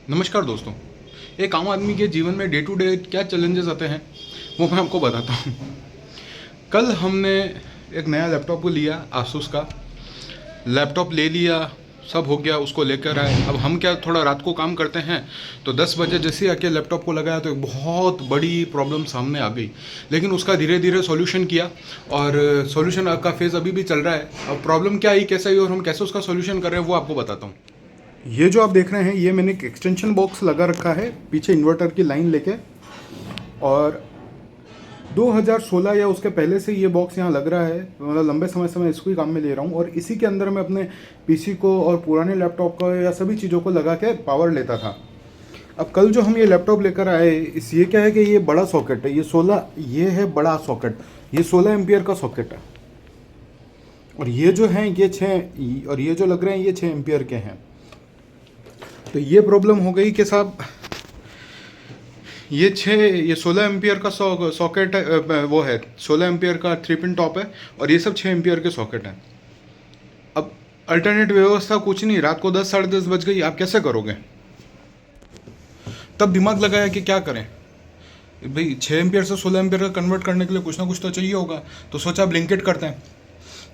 नमस्कार दोस्तों। एक आम आदमी के जीवन में डे टू डे क्या चैलेंजेस आते हैं वो मैं आपको बताता हूँ। कल हमने एक नया लैपटॉप को लिया, आसूस का लैपटॉप ले लिया, सब हो गया, उसको लेकर आए। अब हम क्या थोड़ा रात को काम करते हैं, तो 10 बजे जैसे ही आके लैपटॉप को लगाया तो एक बहुत बड़ी प्रॉब्लम सामने आ गई। लेकिन उसका धीरे धीरे सॉल्यूशन किया और सॉल्यूशन का फेज़ अभी भी चल रहा है। अब प्रॉब्लम क्या आई, कैसे आई और हम कैसे उसका सॉल्यूशन कर रहे हैं वो आपको बताता हूँ। ये जो आप देख रहे हैं, ये मैंने एक एक्सटेंशन बॉक्स लगा रखा है पीछे इन्वर्टर की लाइन लेके, और 2016 या उसके पहले से ये बॉक्स यहाँ लग रहा है। मतलब लंबे समय से मैं इसको ही काम में ले रहा हूँ और इसी के अंदर मैं अपने पीसी को और पुराने लैपटॉप को या सभी चीज़ों को लगा के पावर लेता था। अब कल जो हम ये लैपटॉप लेकर आए, इस ये क्या है कि ये बड़ा सॉकेट है, ये है बड़ा सॉकेट, ये 16 एम्पियर का सॉकेट है। और ये जो है ये 6, और ये जो लग रहे हैं ये 6 एम्पियर के हैं। तो ये प्रॉब्लम हो गई कि साहब ये 16 एम्पियर का सॉकेट है, वो है 16 एम्पियर का 3 पिन टॉप है और ये सब 6 एम्पियर के सॉकेट हैं। अब अल्टरनेट व्यवस्था कुछ नहीं, रात को 10 साढ़े 10 बज गई, आप कैसे करोगे? तब दिमाग लगाया कि क्या करें भाई, 6 एम्पियर से 16 एम्पियर का कन्वर्ट करने के लिए कुछ ना कुछ तो चाहिए होगा। तो सोचा ब्लिंकिट करते हैं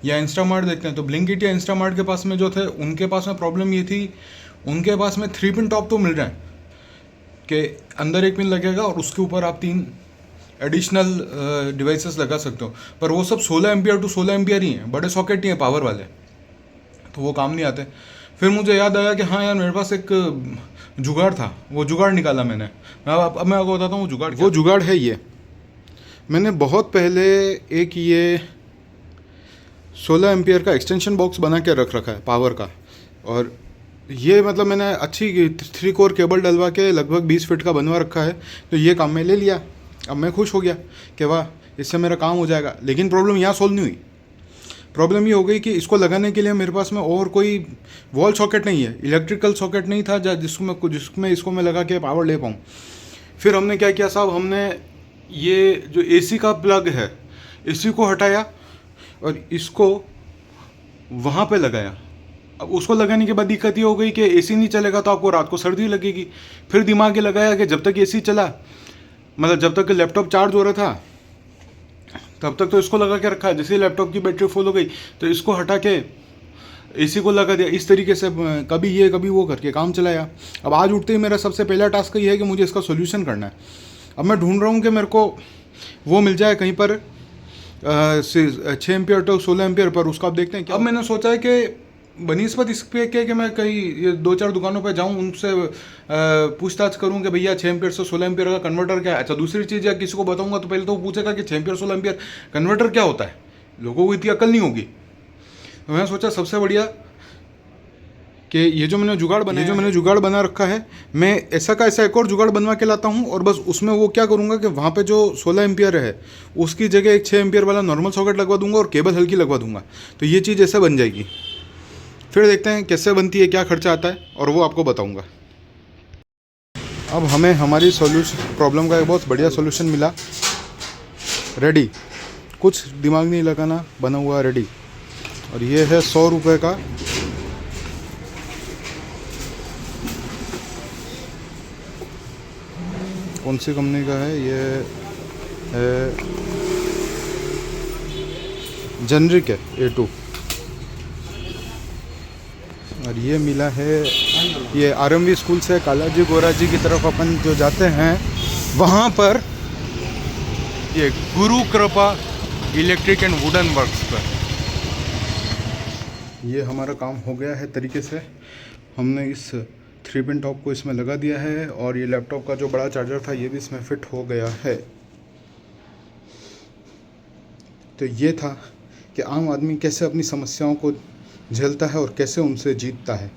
या इंस्टामार्ट देखते हैं। तो ब्लिंकिट या इंस्टामार्ट के पास में जो थे, उनके पास में प्रॉब्लम ये थी, उनके पास में 3 पिन टॉप तो मिल रहे हैं कि अंदर एक पिन लगेगा और उसके ऊपर आप 3 एडिशनल डिवाइसेस लगा सकते हो, पर वो सब 16 एम्पियर टू 16 एम्पियर ही हैं, बड़े सॉकेट ही हैं पावर वाले, तो वो काम नहीं आते। फिर मुझे याद आया कि हाँ यार, मेरे पास एक जुगाड़ था, वो जुगाड़ निकाला मैंने। अब मैं आपको बताता हूँ वो जुगाड़ है। ये मैंने बहुत पहले एक ये 16 एम्पियर का एक्सटेंशन बॉक्स बना के रख रखा है पावर का, और ये मतलब मैंने अच्छी 3 कोर केबल डलवा के लगभग 20 फीट का बनवा रखा है। तो ये काम में ले लिया। अब मैं खुश हो गया कि वाह, इससे मेरा काम हो जाएगा। लेकिन प्रॉब्लम यहाँ सोल्व नहीं हुई। प्रॉब्लम ये हो गई कि इसको लगाने के लिए मेरे पास में और कोई वॉल सॉकेट नहीं है, इलेक्ट्रिकल सॉकेट नहीं था जिसमें इसको मैं लगा के पावर ले पाऊँ। फिर हमने क्या किया साहब, हमने ये जो एसी का प्लग है इसी को हटाया और इसको वहाँ पे लगाया। अब उसको लगाने के बाद दिक्कत ये हो गई कि एसी नहीं चलेगा तो आपको रात को सर्दी लगेगी। फिर दिमाग ये लगाया कि जब तक एसी चला, मतलब जब तक लैपटॉप चार्ज हो रहा था तब तक तो इसको लगा के रखा है। जैसे ही लैपटॉप की बैटरी फुल हो गई तो इसको हटा के एसी को लगा दिया। इस तरीके से कभी ये कभी वो करके काम चलाया। अब आज उठते ही मेरा सबसे पहला टास्क ये है कि मुझे इसका सोल्यूशन करना है। अब मैं ढूंढ रहा हूँ कि मेरे को वो मिल जाए कहीं पर 6 एम्पियर तो 16 एम्पियर पर, उसका आप देखते हैं क्या। अब मैंने सोचा है कि बनिस्पत इस पे कि मैं कहीं 2-4 दुकानों पे जाऊं, उनसे पूछताछ करूं कि भैया 6 एम्पियर से 16 एम्पियर का कन्वर्टर क्या है। अच्छा, दूसरी चीज़, या किसी को बताऊंगा तो पहले तो वो पूछेगा कि 6 एम्पियर 16 एम्पियर कन्वर्टर क्या होता है। लोगों को इतनी अकल नहीं होगी। तो मैंने सोचा सबसे बढ़िया कि ये जो मैंने जुगाड़ बना रखा है, मैं ऐसा का ऐसा एक और जुगाड़ बनवा के लाता हूँ, और बस उसमें वो क्या करूँगा कि वहाँ पे जो 16 एम्पियर है उसकी जगह एक 6 एम्पियर वाला नॉर्मल सॉकेट लगवा दूंगा और केबल हल्की लगवा दूंगा। तो ये चीज़ ऐसा बन जाएगी। फिर देखते हैं कैसे बनती है, क्या खर्चा आता है, और वो आपको बताऊंगा। अब हमें हमारी प्रॉब्लम का एक बहुत बढ़िया सॉल्यूशन मिला, रेडी। कुछ दिमाग नहीं लगाना, बना हुआ रेडी। और ये है 100 रुपये का कौन सी कंपनी का है, ये है जेनरिक है A2। और ये मिला है, ये RMV स्कूल से कालाजी गोरा जी की तरफ अपन जो जाते हैं वहाँ पर, ये गुरु कृपा इलेक्ट्रिक एंड वुडन वर्क्स पर। ये हमारा काम हो गया है तरीके से। हमने इस 3 पिन टॉप को इसमें लगा दिया है और ये लैपटॉप का जो बड़ा चार्जर था ये भी इसमें फिट हो गया है। तो ये था कि आम आदमी कैसे अपनी समस्याओं को झेलता है और कैसे उनसे जीतता है।